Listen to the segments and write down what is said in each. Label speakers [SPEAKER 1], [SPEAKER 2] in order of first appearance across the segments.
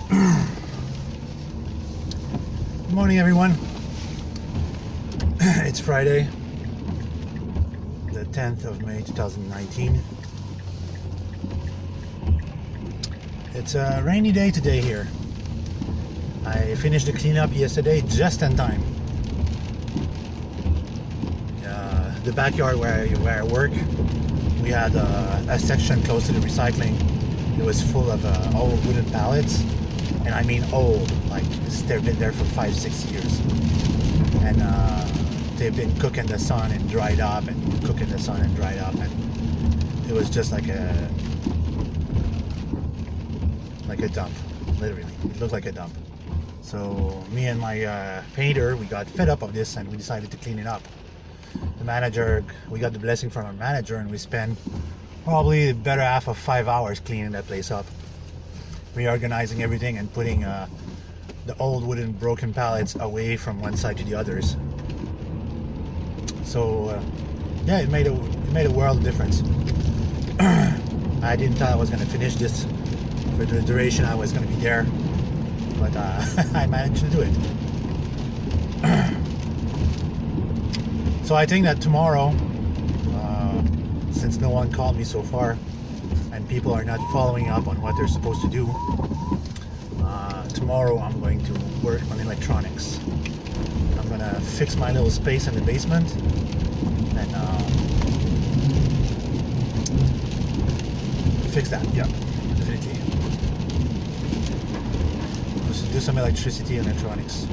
[SPEAKER 1] Good morning, everyone. It's Friday, the 10th of May 2019. It's a rainy day today here. I finished the cleanup yesterday just in time. The backyard where I work, we had a section close to the recycling. It was full of old wooden pallets, and I mean old, like they've been there for 5-6 years, and they've been cooked in the sun and dried up, and cooked in the sun and dried up, and it was just like a dump, literally. It looked like a dump. So me and my painter, we got fed up of this, and we decided to clean it up. The manager, we got the blessing from our manager, and we spent probably the better half of 5 hours cleaning that place up, reorganizing everything and putting the old wooden broken pallets away from one side to the others. So yeah, it made a world of difference. I didn't thought I was going to finish this for the duration I was going to be there, but I managed to do it. So I think that tomorrow, since no one called me so far and people are not following up on what they're supposed to do, tomorrow I'm going to work on electronics. I'm going to fix my little space in the basement and fix that, yeah, definitely. Just do some electricity and electronics.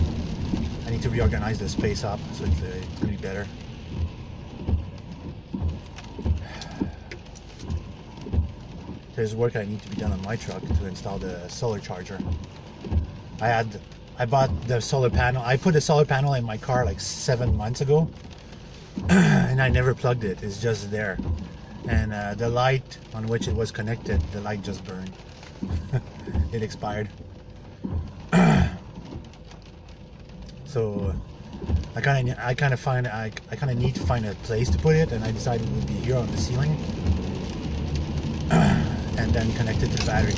[SPEAKER 1] I need to reorganize the space up so it's going to be better. There's work I need to be done on my truck to install the solar charger. I bought the solar panel. I put a solar panel in my car like 7 months ago, and I never plugged it. It's just there, and the light on which it was connected, the light just burned. It expired. So I kind of need to find a place to put it, and I decided it would be here on the ceiling, and then connect it to the battery.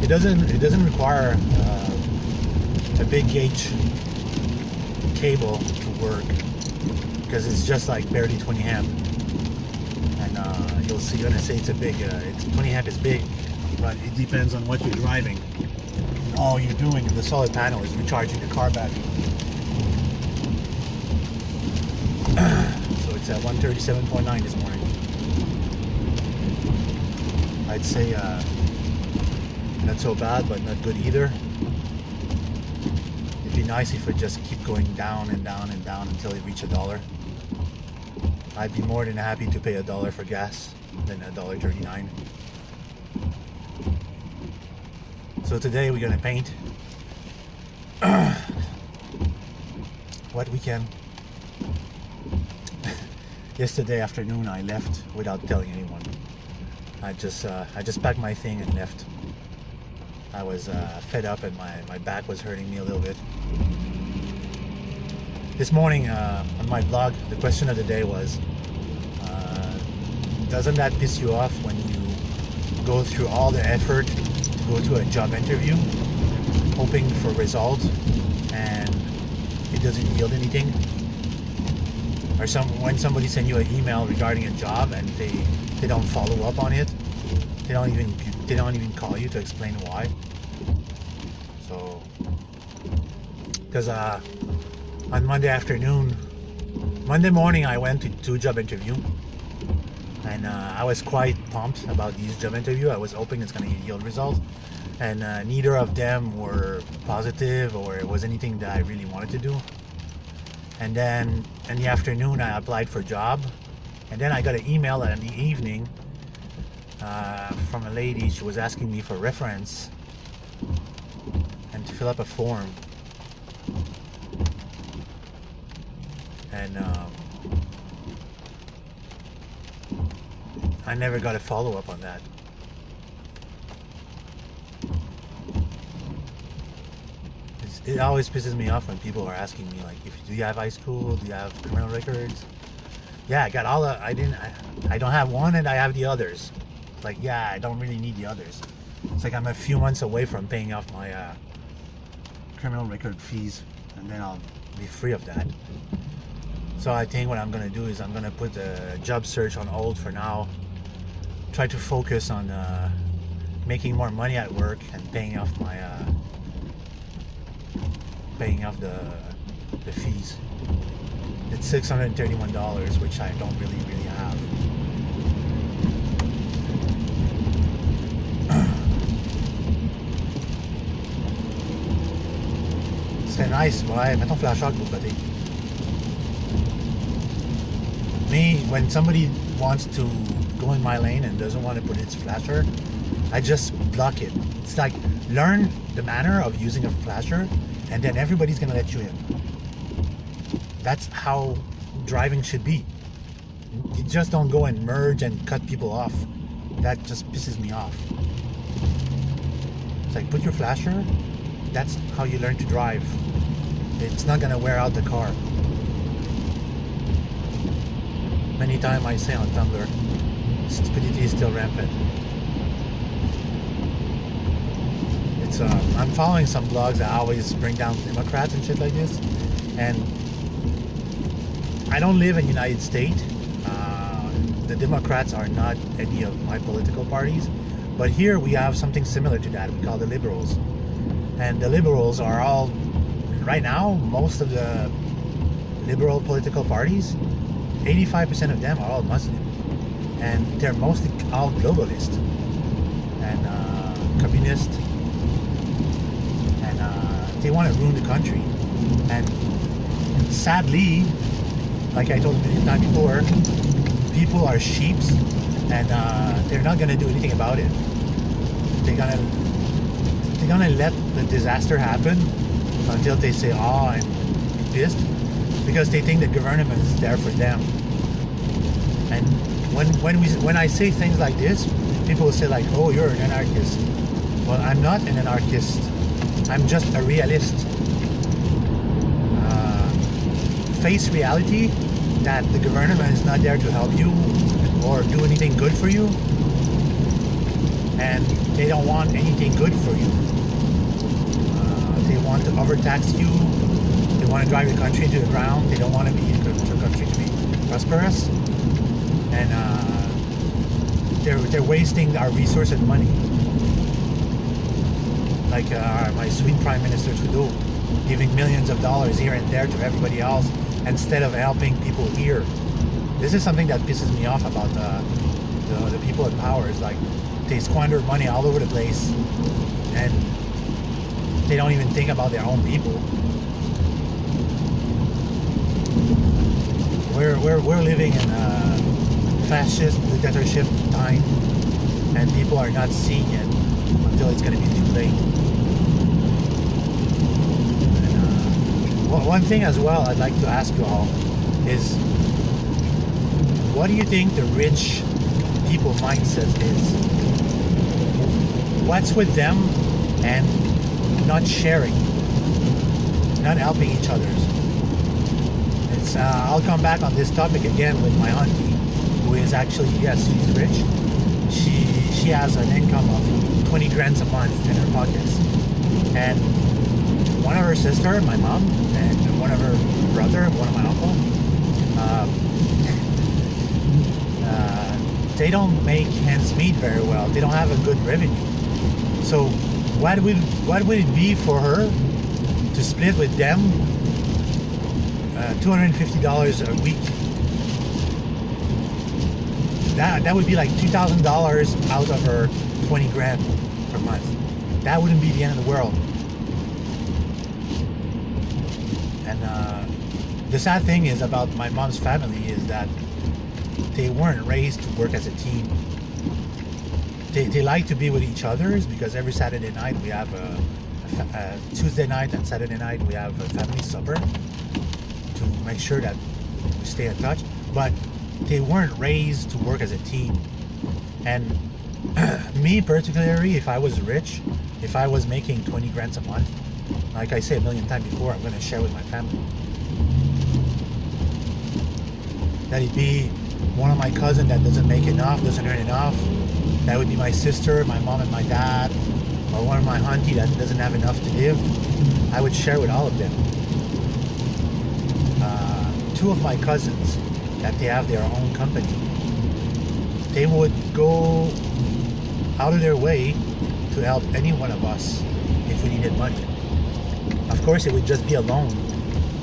[SPEAKER 1] It doesn't require a big gauge cable to work, because it's just like barely 20 amp, and you're gonna say it's a big. 20 amp is big, but it depends on what you're driving. All you're doing in the solar panel is recharging the car battery. So it's at 137.9 this morning. I'd say not so bad, but not good either. It'd be nice if it just keep going down and down and down until it reach $1. I'd be more than happy to pay $1 for gas than $1.39. So today we're gonna paint what we can. Yesterday afternoon I left without telling anyone. I just packed my thing and left. I was fed up and my back was hurting me a little bit. This morning on my blog, the question of the day was, doesn't that piss you off when you go through all the effort to go to a job interview hoping for results and it doesn't yield anything? Or when somebody sends you an email regarding a job and they don't follow up on it, they don't even call you to explain why. So, because on Monday morning I went to 2 job interview, and I was quite pumped about these job interview. I was hoping it's going to yield results, and neither of them were positive or it was anything that I really wanted to do. And then in the afternoon I applied for a job, and then I got an email in the evening from a lady. She was asking me for reference and to fill up a form, and I never got a follow-up on that. It always pisses me off when people are asking me, like, do you have high school? Do you have criminal records? Yeah, I got all the. I don't have one, and I have the others. like, yeah, I don't really need the others. It's like I'm a few months away from paying off my criminal record fees, and then I'll be free of that. So I think what I'm gonna do is I'm gonna put the job search on hold for now. Try to focus on making more money at work and paying off my the fees. It's $631, which I don't really have. C'est nice, ouais, mets ton flasheur de l'autre côté. Me, when somebody wants to go in my lane and doesn't want to put its flasher, I just block it. It's like, learn the manner of using a flasher, and then everybody's gonna let you in. That's how driving should be. You just don't go and merge and cut people off. That just pisses me off. It's like, put your flasher. That's how you learn to drive. It's not gonna wear out the car. Many times I say on Tumblr, stupidity is still rampant. It's I'm following some blogs that always bring down Democrats and shit like this, and I don't live in the United States. The Democrats are not any of my political parties, but here we have something similar to that. We call the liberals, and the liberals are all, right now, most of the liberal political parties, 85% of them are all Muslim, and they're mostly all globalist and communist, and they want to ruin the country. And sadly, like I told you a million times before, people are sheeps, and they're not gonna do anything about it. They're gonna let the disaster happen until they say, "Oh, I'm pissed," because they think the government is there for them. And when I say things like this, people will say like, "Oh, you're an anarchist." Well, I'm not an anarchist. I'm just a realist. Face reality that the government is not there to help you or do anything good for you, and they don't want anything good for you. They want to overtax you. They want to drive your country into the ground. They don't want your country to be prosperous, and they're wasting our resource and money. Like my sweet Prime Minister Trudeau, giving millions of dollars here and there to everybody else, instead of helping people here. This is something that pisses me off about the people in power. Is like, they squander money all over the place, and they don't even think about their own people. We're living in a fascist dictatorship time, and people are not seeing it until it's going to be too late. One thing as well I'd like to ask you all is, what do you think the rich people mindset is? What's with them and not sharing, not helping each other? It's I'll come back on this topic again with my auntie, who is actually, yes, she's rich. She has an income of 20 grand a month in her pockets, and one of her sister, my mom, and one of her brother, one of my uncle, they don't make ends meet very well. They don't have a good revenue. So what would it be for her to split with them $250 a week? That would be like $2,000 out of her 20 grand per month. That wouldn't be the end of the world. And the sad thing is about my mom's family is that they weren't raised to work as a team. They like to be with each other, because every Saturday night we have a Tuesday night and Saturday night we have a family supper to make sure that we stay in touch. But they weren't raised to work as a team. And me particularly, if I was rich, if I was making 20 grand a month, like I said a million times before, I'm going to share with my family. That it'd be one of my cousins that doesn't make enough, doesn't earn enough, That would be my sister, my mom and my dad, or one of my auntie that doesn't have enough to live. I would share with all of them. Two of my cousins that they have their own company, they would go out of their way to help any one of us if we needed money. Of course, it would just be a loan,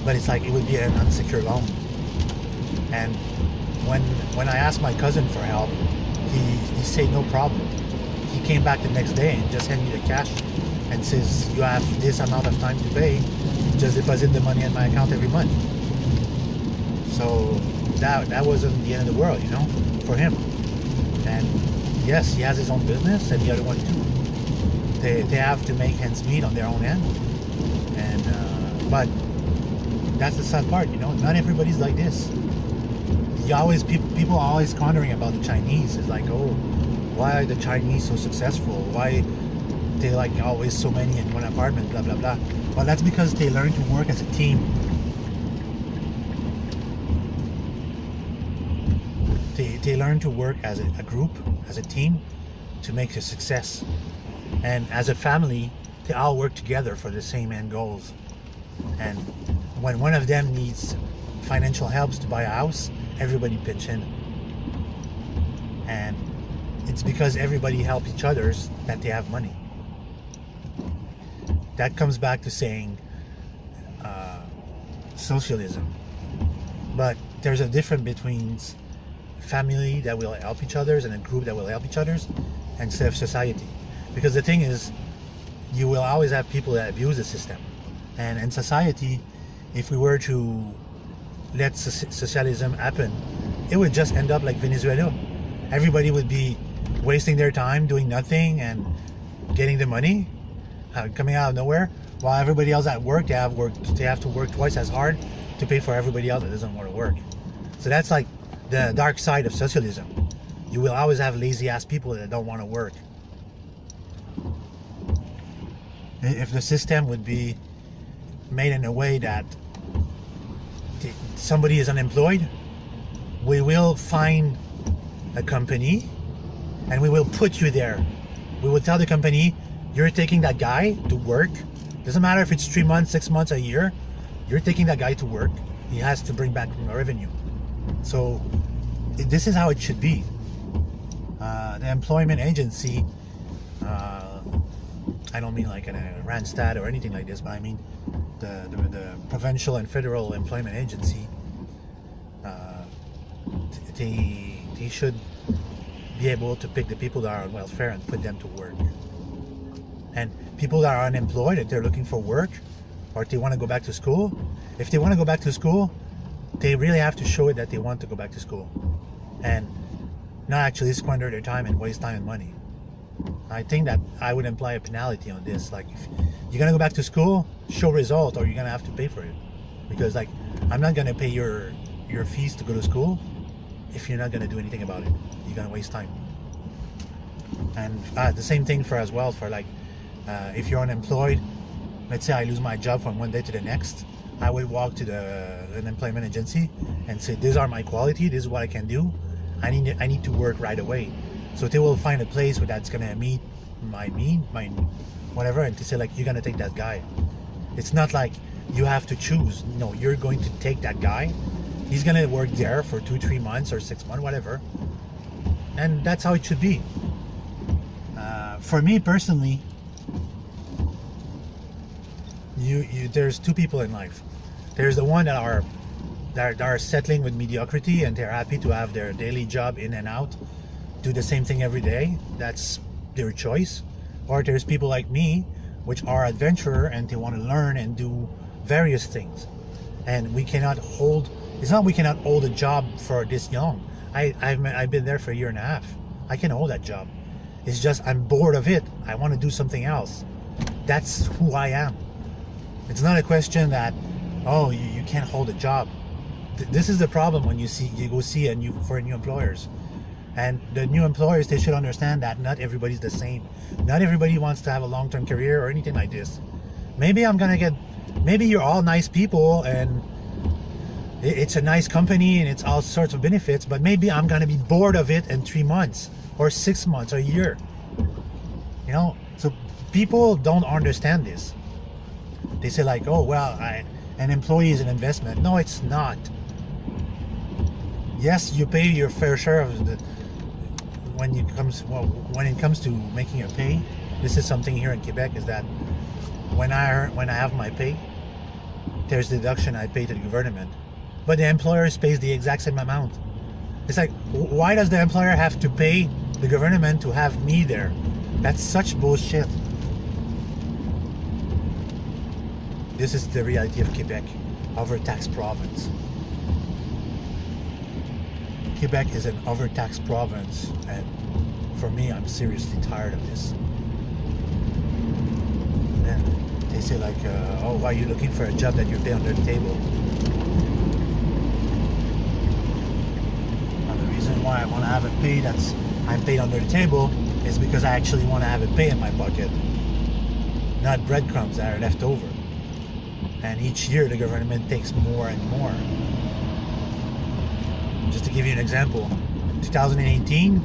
[SPEAKER 1] but it's like it would be an unsecured loan. And when I asked my cousin for help, he said no problem. He came back the next day and just handed me the cash and says, you have this amount of time to pay, just deposit the money in my account every month. So that wasn't the end of the world, you know, for him. And yes, he has his own business, and the other one too. They have to make ends meet on their own end. And but that's the sad part, you know. Not everybody's like this. People are always pondering about the Chinese. It's like, oh, why are the Chinese so successful? Why they like always so many in one apartment? Blah blah blah. Well, that's because they learn to work as a team. They learn to work as a group, as a team, to make a success. And as a family, they all work together for the same end goals. And when one of them needs financial help to buy a house, everybody pitch in. And it's because everybody helps each other that they have money. That comes back to saying socialism. But there's a difference between family that will help each other and a group that will help each other instead of society. Because the thing is, you will always have people that abuse the system. And in society, if we were to let socialism happen, it would just end up like Venezuela. Everybody would be wasting their time doing nothing and getting the money coming out of nowhere, while everybody else at work, they have to work twice as hard to pay for everybody else that doesn't want to work. So that's like the dark side of socialism. You will always have lazy ass people that don't want to work. If the system would be made in a way that somebody is unemployed, we will find a company and we will put you there. We will tell the company, you're taking that guy to work. Doesn't matter if it's 3 months, 6 months, a year. You're taking that guy to work. He has to bring back revenue. So this is how it should be. The employment agency, I don't mean like a Randstad or anything like this, but I mean the provincial and federal employment agency, they should be able to pick the people that are on welfare and put them to work. And people that are unemployed, if they're looking for work or if they want to go back to school, if they want to go back to school, they really have to show it that they want to go back to school and not actually squander their time and waste time and money. I think that I would imply a penalty on this. Like, if you're gonna go back to school, show result, or you're gonna have to pay for it. Because like, I'm not gonna pay your fees to go to school if you're not gonna do anything about it. You're gonna waste time. And the same thing for as well for like, if you're unemployed, let's say I lose my job from one day to the next, I would walk to an employment agency and say, these are my quality, this is what I can do. I need to work right away. So they will find a place where that's gonna meet my whatever, and to say like, you're gonna take that guy. It's not like you have to choose. No, you're going to take that guy. He's gonna work there for 2-3 months or 6 months, whatever. And that's how it should be. For me personally, there's two people in life. There's the one that are settling with mediocrity and they're happy to have their daily job in and out, do the same thing every day. That's their choice. Or there's people like me, which are adventurer and they want to learn and do various things. And we cannot hold. It's not we cannot hold a job for this young. I've been there for a year and a half. I can hold that job. It's just I'm bored of it. I want to do something else. That's who I am. It's not a question that, oh, you can't hold a job. This is the problem when you go see for new employers. And the new employers, they should understand that not everybody's the same. Not everybody wants to have a long-term career or anything like this. Maybe you're all nice people and it's a nice company and it's all sorts of benefits, but maybe I'm gonna be bored of it in 3 months or 6 months or a year. You know, so people don't understand this. They say like, oh well, an employee is an investment. No, it's not. Yes, you pay your fair share of the when it comes to making a pay. This is something here in Quebec, is that when I have my pay, there's deduction I pay to the government, but the employer pays the exact same amount. It's like, why does the employer have to pay the government to have me there? That's such bullshit. This is the reality of Quebec, overtaxed province. Quebec is an overtaxed province, and for me, I'm seriously tired of this. And then they say like, oh, why are you looking for a job that you pay under the table? Now, the reason why I want to have a pay I'm paid under the table is because I actually want to have a pay in my pocket, not breadcrumbs that are left over. And each year the government takes more and more. Just to give you an example, 2018,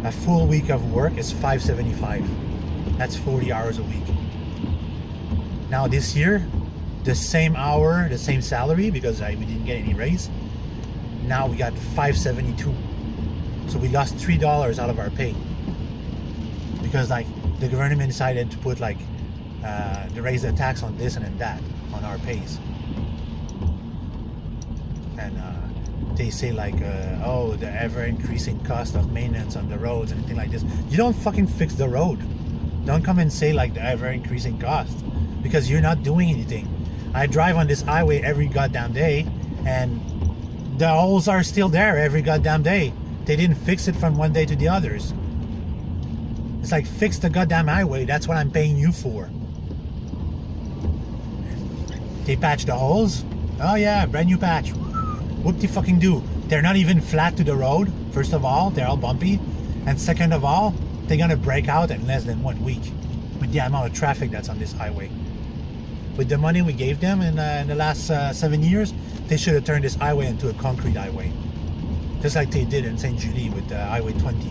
[SPEAKER 1] a full week of work is $575. That's 40 hours a week. Now this year, the same hour, the same salary, because we didn't get any raise, now we got $572. So we lost $3 out of our pay. Because like the government decided to put like, to raise the tax on this and then that on our pays. And they say like, oh, the ever increasing cost of maintenance on the roads and anything like this. You don't fucking fix the road. Don't come and say like the ever increasing cost, because you're not doing anything. I drive on this highway every goddamn day, and the holes are still there every goddamn day. They didn't fix it from one day to the others. It's like, fix the goddamn highway. That's what I'm paying you for. They patch the holes. Oh yeah, brand new patch. Whoop-de-fucking do. They're not even flat to the road. First of all, they're all bumpy. And second of all, they're gonna break out in less than 1 week with the amount of traffic that's on this highway. With the money we gave them in the last 7 years, they should have turned this highway into a concrete highway. Just like they did in St. Julie with Highway 20.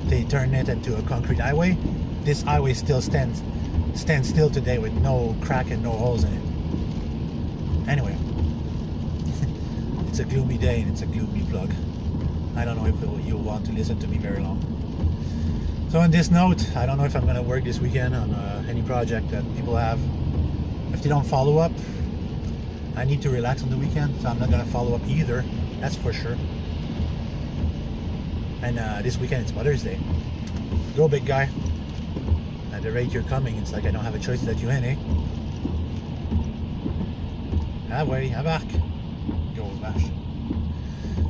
[SPEAKER 1] They turned it into a concrete highway. This highway still stands still today with no crack and no holes in it. Anyway, it's a gloomy day and it's a gloomy vlog. I don't know if you'll want to listen to me very long. So on this note, I don't know if I'm going to work this weekend on any project that people have. If they don't follow up, I need to relax on the weekend, so I'm not going to follow up either. That's for sure. And this weekend it's Mother's Day. Go big guy. At the rate you're coming, it's like I don't have a choice to let you in, eh? Ah ouais, embarque. Go vache.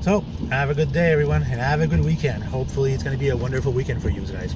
[SPEAKER 1] So, have a good day everyone, and have a good weekend. Hopefully it's going to be a wonderful weekend for you guys.